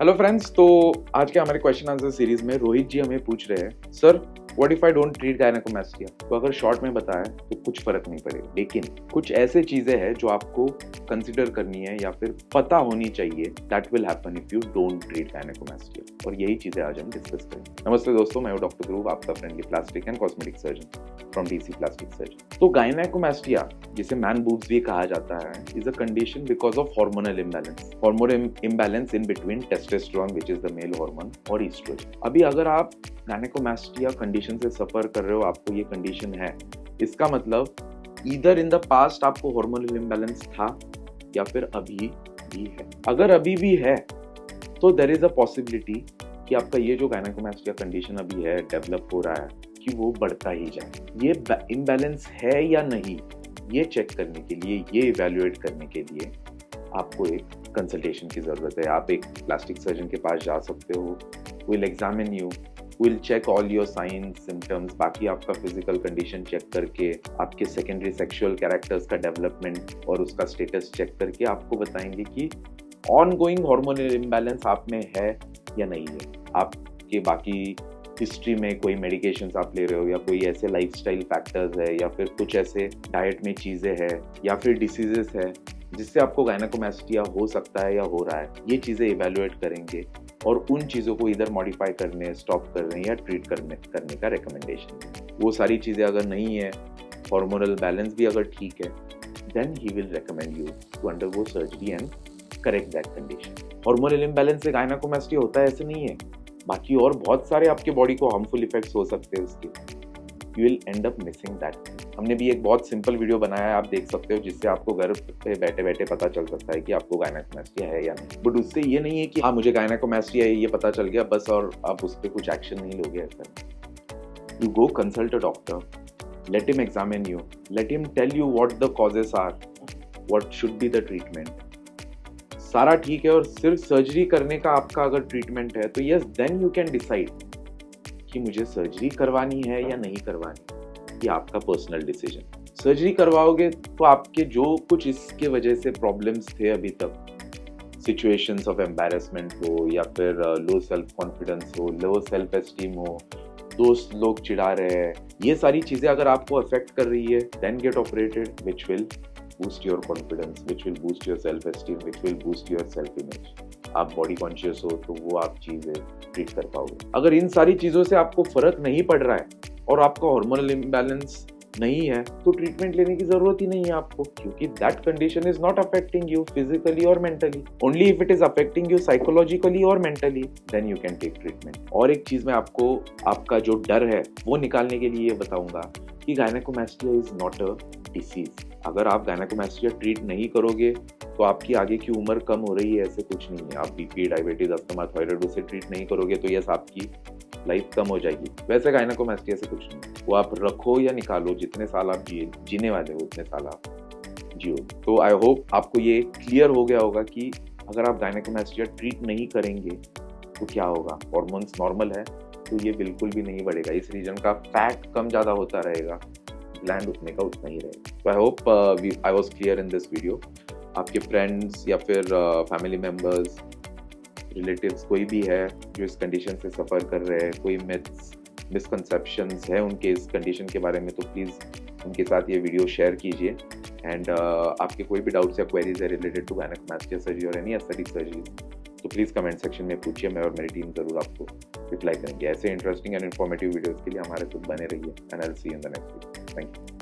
Hello friends, तो आज के हमारे क्वेश्चन आंसर सीरीज में रोहित जी हमें पूछ रहे हैं, sir what if I don't treat gynaecomastia. तो अगर शॉर्ट में बताएं तो कुछ फर्क नहीं पड़ेगा, लेकिन कुछ ऐसे चीजें हैं जो आपको कंसिडर करनी है या फिर पता होनी चाहिए that will happen if you don't treat gynaecomastia, और यही चीजें आज हम डिस्कस करेंगे। नमस्ते दोस्तों, मैं हूं डॉक्टर ध्रुव, आपका friendly plastic and cosmetic surgeon from DC plastic surgeon. तो गायनेकोमास्टिया, जिसे मैन बूब्स भी कहा जाता है, is a condition because of hormonal imbalance, hormonal imbalance in between testosterone which is the male hormone और एस्ट्रोजन। अभी अगर आप गायनेकोमास्टिया कंडीशन से सफर कर रहे हो, आपको ये कंडीशन है, इसका मतलब ईदर इन द पास्ट आपको हार्मोनल इम्बैलेंस था या फिर अभी भी है। अगर अभी भी है तो देयर इज अ पॉसिबिलिटी कि आपका ये जो गायनेकोमास्टिया कंडीशन अभी है, डेवलप हो रहा है, कि वो बढ़ता ही जाए। ये इम्बैलेंस है या नहीं, ये चेक करने के लिए, ये इवैल्यूएट करने के लिए आपको एक कंसल्टेशन की जरूरत है। आप एक प्लास्टिक सर्जन के पास जा सकते हो, will examine you, will check all your signs symptoms, बाकी आपका फिजिकल कंडीशन चेक करके, आपके सेकेंडरी सेक्सुअल कैरेक्टर्स का डेवलपमेंट और उसका स्टेटस चेक करके आपको बताएंगे कि ऑनगोइंग हार्मोनल इम्बैलेंस आप में है या नहीं है। आपके बाकी हिस्ट्री में कोई मेडिकेशंस आप ले रहे हो, या कोई ऐसे लाइफस्टाइल फैक्टर्स है, या फिर कुछ ऐसे डाइट में चीज़ें हैं, या फिर डिसीजेस है जिससे आपको गायनेकोमास्टिया हो सकता है या हो रहा है। ये चीज़ें इवैल्यूएट करेंगे और उन चीज़ों को इधर मॉडिफाई करने, स्टॉप करने या ट्रीट करने का रिकमेंडेशन। वो सारी चीज़ें अगर नहीं है, हार्मोनल बैलेंस भी अगर ठीक है, then he will recommend you to undergo surgery and correct that condition. Hormonal imbalance से गायनेकोमास्टिया होता है ऐसे नहीं है, बाकी और बहुत सारे आपके बॉडी को हार्मफुल इफेक्ट्स हो सकते हैं उसके। You will and up missing that. हमने भी एक बहुत सिंपल वीडियो बनाया है, आप देख सकते हो, जिससे आपको घर पे बैठे बैठे पता चल सकता है कि आपको गायनेकोमास्टिया है या नहीं। बट उससे ये नहीं है कि हाँ मुझे गायनेकोमास्टिया है, ये पता चल गया बस, और आप उस पर कुछ एक्शन नहीं लोगे। ऐसा you go consult a doctor, let him examine you, let him tell you what the causes are, what should be the treatment. सारा ठीक है और सिर्फ सर्जरी करने का आपका अगर ट्रीटमेंट है तो yes, then you can decide कि मुझे सर्जरी करवानी है या नहीं करवानी। ये आपका पर्सनल डिसीजन। सर्जरी करवाओगे तो आपके जो कुछ इसके वजह से प्रॉब्लम्स थे अभी तक, सिचुएशंस ऑफ एम्बैरेसमेंट हो, या फिर लो सेल्फ कॉन्फिडेंस हो, लो सेल्फ एस्टीम हो, दोस्त लोग चिढ़ा रहे हैं, ये सारी चीजें अगर आपको अफेक्ट कर रही है, then get operated, which will boost your confidence, which will boost your self esteem, which will boost your self image. आप बॉडी कॉन्शियस हो तो वो आप चीजें ट्रीट कर पाओगे। अगर इन सारी चीजों से आपको फर्क नहीं पड़ रहा है और आपका हार्मोनल इम्बैलेंस नहीं है, तो ट्रीटमेंट लेने की जरूरत ही नहीं है आपको, क्योंकि that condition is not affecting you physically और mentally. Only if it is affecting you psychologically और mentally, then you can take treatment. और एक चीज मैं आपको आपका जो डर है वो निकालने के लिए ये बताऊंगा कि गायनेकोमास्टिया इज नॉट अ डिसीज। अगर आप गायनेकोमास्टिया ट्रीट नहीं करोगे तो आपकी आगे की उम्र कम हो रही है, ऐसे कुछ नहीं है। आप बीपी, डायबिटीज, अस्थमा, थायराइड उसे ट्रीट नहीं करोगे तो यस, आपकी लाइफ कम हो जाएगी। वैसे गायनेकोमास्टिया से कुछ नहीं, वो आप रखो या निकालो, जितने साल आप जीने वाले हो उतने साल आप जियो। तो आई होप आपको ये क्लियर हो गया होगा कि अगर आप गायनेकोमास्टिया ट्रीट नहीं करेंगे तो क्या होगा। हार्मोन्स नॉर्मल है तो ये बिल्कुल भी नहीं बढ़ेगा, इस रीजन का फैट कम ज़्यादा होता रहेगा, ग्लैंड उतने का उतना ही रहेगा। तो I hope I was clear in this video. आपके फ्रेंड्स या फिर फैमिली मेम्बर्स, रिलेटिव्स कोई भी है जो इस कंडीशन से सफ़र कर रहे हैं, कोई मिथ्स, मिसकंसेप्शंस है उनके इस कंडीशन के बारे में, तो प्लीज़ उनके साथ ये वीडियो शेयर कीजिए। एंड आपके कोई भी डाउट्स या क्वेरीज है रिलेटेड टू गायनेकोमास्टिया सर्जरी और एनी एस्थेटिक सर्जरी, तो प्लीज़ कमेंट सेक्शन में पूछिए, मैं और मेरी टीम ज़रूर आपको रिप्लाई करेंगे। ऐसे इंटरेस्टिंग एंड इन्फॉर्मेटिव वीडियोज़ के लिए हमारे खुद बने रहिए, and I will see you in the next video. Thank you.